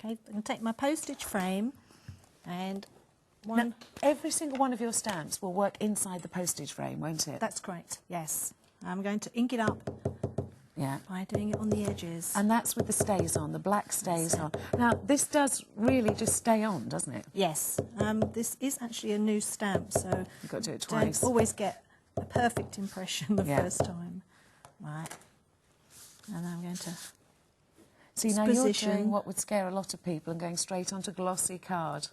Okay, I'm going to take my postage frame and Now, every single one of your stamps will work inside the postage frame, won't it? That's correct, yes. I'm going to ink it up by doing it on the edges. And that's with the stays on, the black stays on. Now, this does really just stay on, doesn't it? Yes. This is actually a new stamp, so you've got to do it twice. Don't always get a perfect impression the first time. Right. And I'm going to See, now you're doing what would scare a lot of people and going straight onto glossy card.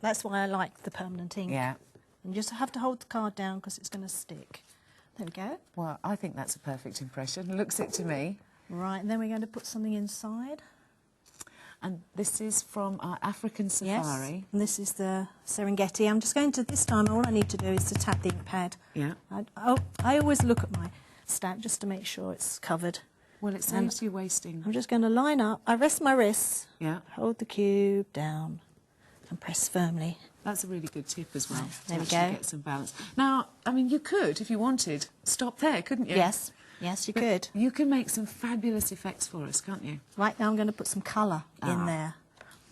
That's why I like the permanent ink. Yeah. And you just have to hold the card down because it's going to stick. There we go. Well, I think that's a perfect impression. Looks it to me. Right, and then we're going to put something inside. And this is from our African safari. Yes, and this is the Serengeti. I'm just going to, this time, all I need to do is to tap the ink pad. Yeah. I always look at my stamp just to make sure it's covered. Well, it saves you wasting. I'm just going to line up. I rest my wrists. Yeah. Hold the cube down and press firmly. That's a really good tip as well. There we go. Get some balance. Now, I mean, you could, if you wanted, stop there, couldn't you? Yes. Yes, you could. You can make some fabulous effects for us, can't you? Right, now I'm going to put some colour in there.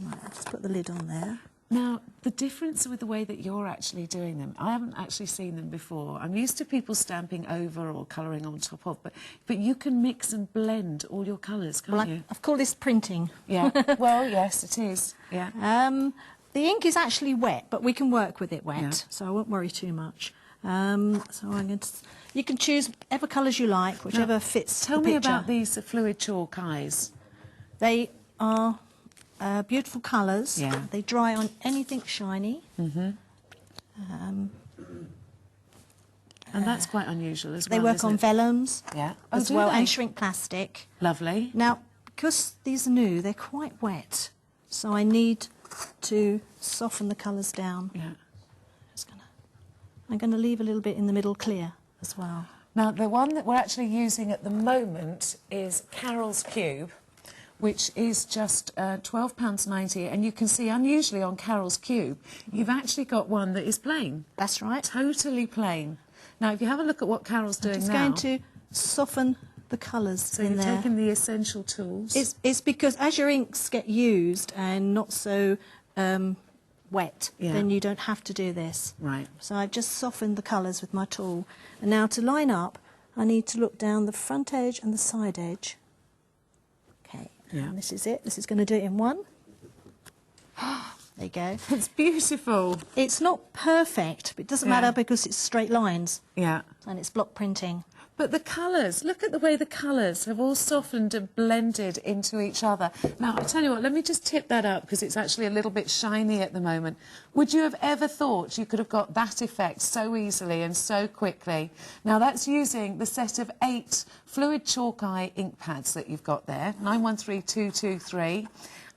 Right, I'll just put the lid on there. Now, the difference with the way that you're actually doing them, I haven't actually seen them before. I'm used to people stamping over or colouring on top of, but you can mix and blend all your colours, can't you? I've called this printing. Yeah, well, yes, it is, yeah. The ink is actually wet, but we can work with it wet, so I won't worry too much. So I'm going to... You can choose whatever colours you like, whichever fits the picture. Tell me about these fluid chalk eyes. They are beautiful colours. Yeah. They dry on anything shiny. Mm-hmm. And that's quite unusual as well, They work on vellums as well, and shrink plastic. Lovely. Now, because these are new, they're quite wet, so I need to soften the colours down. Yeah. I'm going to leave a little bit in the middle clear as well. Now, the one that we're actually using at the moment is Carole's Cube, which is just £12.90, and you can see, unusually on Carole's Cube, you've actually got one that is plain. That's right. Totally plain. Now, if you have a look at what Carole's doing now... I'm just going to soften the colours in there. So you've taken the essential tools. It's because as your inks get used and not so wet, then you don't have to do this. Right. So I've just softened the colours with my tool. And now to line up, I need to look down the front edge and the side edge. Okay, and this is it. This is going to do it in one. There you go. It's beautiful. It's not perfect, but it doesn't matter because it's straight lines. Yeah. And it's block printing. But the colours, look at the way the colours have all softened and blended into each other. Now, I tell you what, let me just tip that up because it's actually a little bit shiny at the moment. Would you have ever thought you could have got that effect so easily and so quickly? Now, that's using the set of 8 fluid chalk eye ink pads that you've got there, 913223.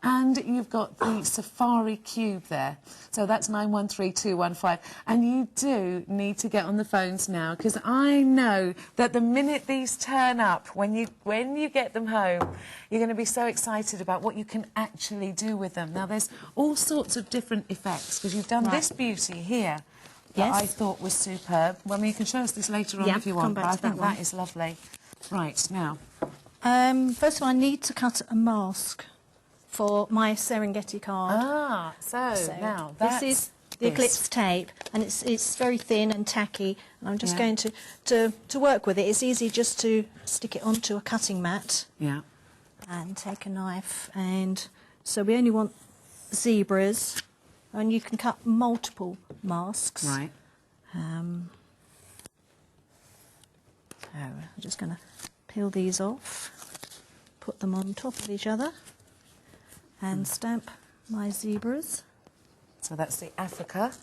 And you've got the Safari Cube there. So that's 913215. And you do need to get on the phones now, because I know that the minute these turn up, when you get them home, you're going to be so excited about what you can actually do with them. Now, there's all sorts of different effects, because you've done this beauty here that I thought was superb. Well, I mean, you can show us this later on if you want, but I think that is lovely. Right, now. First of all, I need to cut a mask for my Serengeti card. So now this is the Eclipse tape, and it's very thin and tacky, and I'm just going to work with it. It's easy just to stick it onto a cutting mat and take a knife, and so we only want zebras, and you can cut multiple masks. Right. So I'm just going to peel these off, put them on top of each other, and stamp my zebras. So that's the Africa.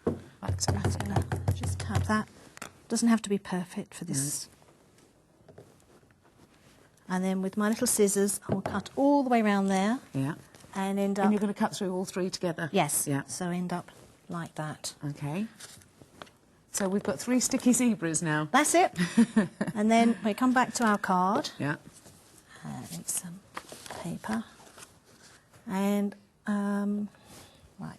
I'm going to just have that. Doesn't have to be perfect for this. And then with my little scissors, I'll cut all the way around there. Yeah. And end up... And you're going to cut through all 3 together? Yes. Yeah. So end up like that. Okay. So we've got 3 sticky zebras now. That's it. And then we come back to our card. Yeah. Need some paper. And, right,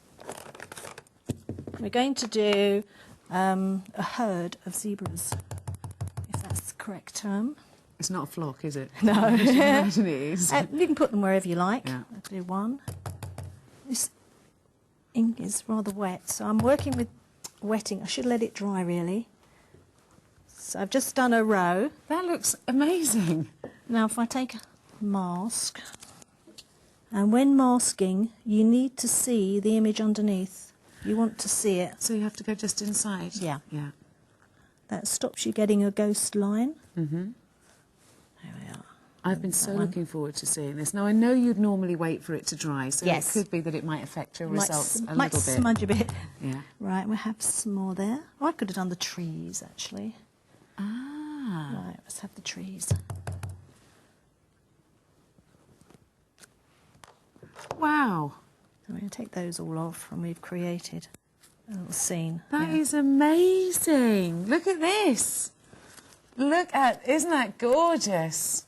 we're going to do a herd of zebras, if that's the correct term. It's not a flock, is it? No. I imagine it is. You can put them wherever you like. Yeah. do one. This ink is rather wet, so I'm working with wetting. I should let it dry, really. So I've just done a row. That looks amazing. Now, if I take a mask, and when masking, you need to see the image underneath. You want to see it. So you have to go just inside? Yeah. Yeah. That stops you getting a ghost line. Mm-hmm. There we are. I've been so looking forward to seeing this. Now, I know you'd normally wait for it to dry, so yes. it could be that it might affect your results a little bit. Might smudge a bit. Yeah. Right, we have some more there. Oh, I could have done the trees, actually. Ah. Right, let's have the trees. Wow. I'm going to take those all off, and we've created a little scene. That is amazing. Look at this. Isn't that gorgeous?